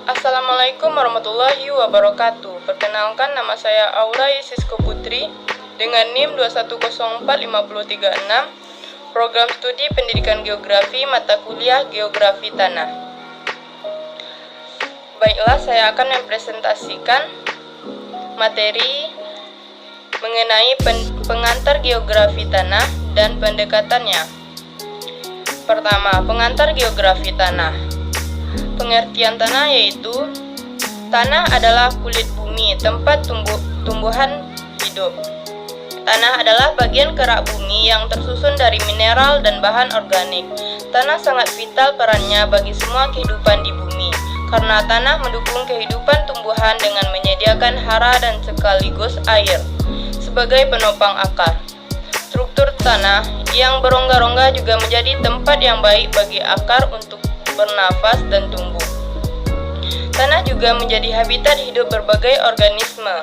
Assalamualaikum warahmatullahi wabarakatuh. Perkenalkan, nama saya Aula Sisko Putri dengan NIM 2104536, Program Studi Pendidikan Geografi, mata kuliah Geografi Tanah. Baiklah, saya akan mempresentasikan materi mengenai pengantar geografi tanah dan pendekatannya. Pertama, pengantar geografi tanah. Pengertian tanah yaitu tanah adalah kulit bumi, tempat tumbuhan hidup. Tanah adalah bagian kerak bumi yang tersusun dari mineral dan bahan organik. Tanah sangat vital perannya bagi semua kehidupan di bumi, karena tanah mendukung kehidupan tumbuhan dengan menyediakan hara dan sekaligus air sebagai penopang akar. Struktur tanah yang berongga-rongga juga menjadi tempat yang baik bagi akar untuk bernafas dan tumbuh. Tanah juga menjadi habitat hidup berbagai organisme.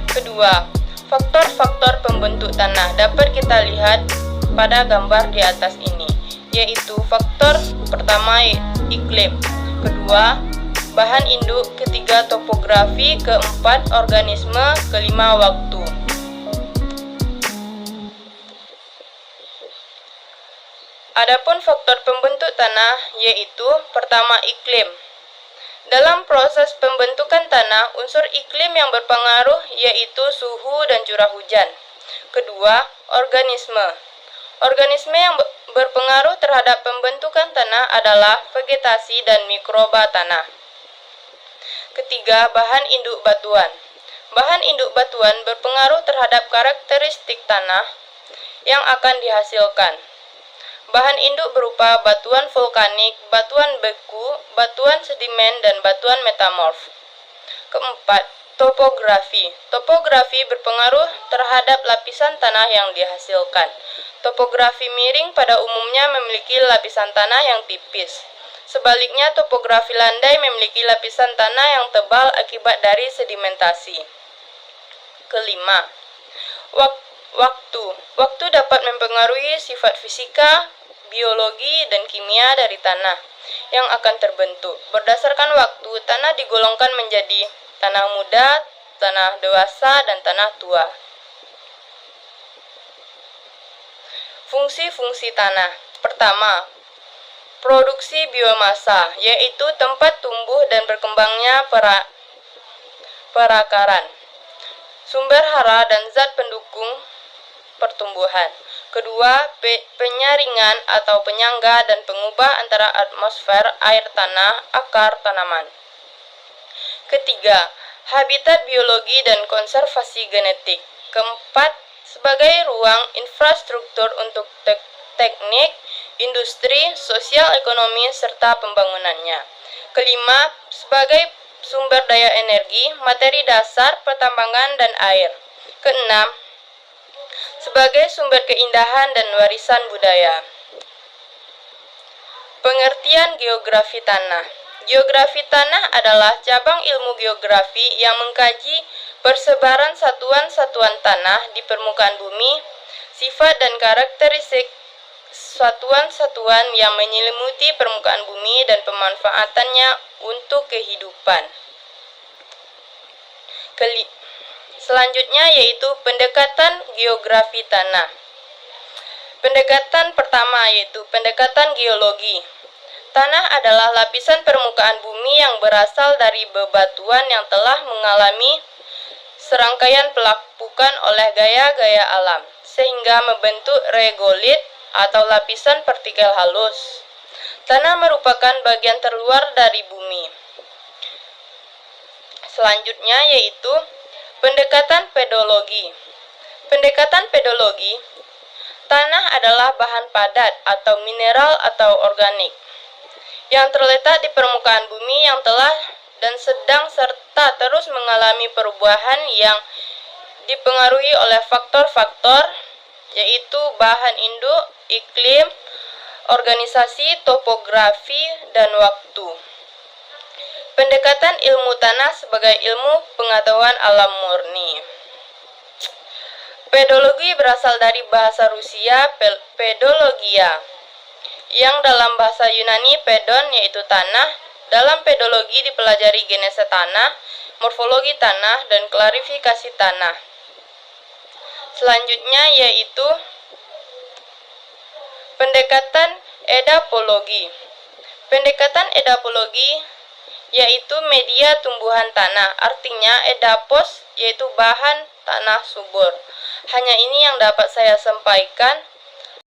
Kedua, faktor-faktor pembentuk tanah dapat kita lihat pada gambar di atas ini, yaitu faktor pertama iklim, kedua bahan induk, ketiga topografi, keempat organisme, kelima waktu. Adapun faktor pembentuk tanah yaitu pertama iklim. Dalam proses pembentukan tanah, unsur iklim yang berpengaruh yaitu suhu dan curah hujan. Kedua, organisme. Organisme yang berpengaruh terhadap pembentukan tanah adalah vegetasi dan mikroba tanah. Ketiga, bahan induk batuan. Bahan induk batuan berpengaruh terhadap karakteristik tanah yang akan dihasilkan. Bahan induk berupa batuan vulkanik, batuan beku, batuan sedimen, dan batuan metamorf. Keempat, topografi. Topografi berpengaruh terhadap lapisan tanah yang dihasilkan. Topografi miring pada umumnya memiliki lapisan tanah yang tipis. Sebaliknya, topografi landai memiliki lapisan tanah yang tebal akibat dari sedimentasi. Kelima, waktu. Waktu dapat mempengaruhi sifat fisika, biologi, dan kimia dari tanah yang akan terbentuk. Berdasarkan waktu, tanah digolongkan menjadi tanah muda, tanah dewasa, dan tanah tua. Fungsi-fungsi tanah. Pertama, produksi biomasa, yaitu tempat tumbuh dan berkembangnya perakaran, sumber hara dan zat pendukung pertumbuhan. Kedua, penyaringan atau penyangga dan pengubah antara atmosfer, air tanah, akar tanaman. Ketiga, habitat biologi dan konservasi genetik. Keempat, sebagai ruang infrastruktur untuk teknik, industri, sosial ekonomi, serta pembangunannya. Kelima, sebagai sumber daya energi, materi dasar, pertambangan, dan air. Keenam, sebagai sumber keindahan dan warisan budaya. Pengertian geografi tanah. Geografi tanah adalah cabang ilmu geografi yang mengkaji persebaran satuan-satuan tanah di permukaan bumi, sifat dan karakteristik satuan-satuan yang menyelimuti permukaan bumi dan pemanfaatannya untuk kehidupan. Selanjutnya yaitu pendekatan geografi tanah. Pendekatan pertama yaitu pendekatan geologi. Tanah adalah lapisan permukaan bumi yang berasal dari bebatuan yang telah mengalami serangkaian pelapukan oleh gaya-gaya alam, sehingga membentuk regolit atau lapisan partikel halus. Tanah merupakan bagian terluar dari bumi. Selanjutnya yaitu pendekatan pedologi. Pendekatan pedologi, tanah adalah bahan padat atau mineral atau organik yang terletak di permukaan bumi yang telah dan sedang serta terus mengalami perubahan yang dipengaruhi oleh faktor-faktor yaitu bahan induk, iklim, organisasi, topografi, dan waktu. Pendekatan ilmu tanah sebagai ilmu pengetahuan alam murni. Pedologi berasal dari bahasa Rusia pedologia, yang dalam bahasa Yunani pedon yaitu tanah. Dalam pedologi dipelajari genese tanah, morfologi tanah, dan klarifikasi tanah. Selanjutnya yaitu pendekatan edapologi. Pendekatan edapologi yaitu media tumbuhan tanah, artinya edapos yaitu bahan tanah subur. Hanya ini yang dapat saya sampaikan.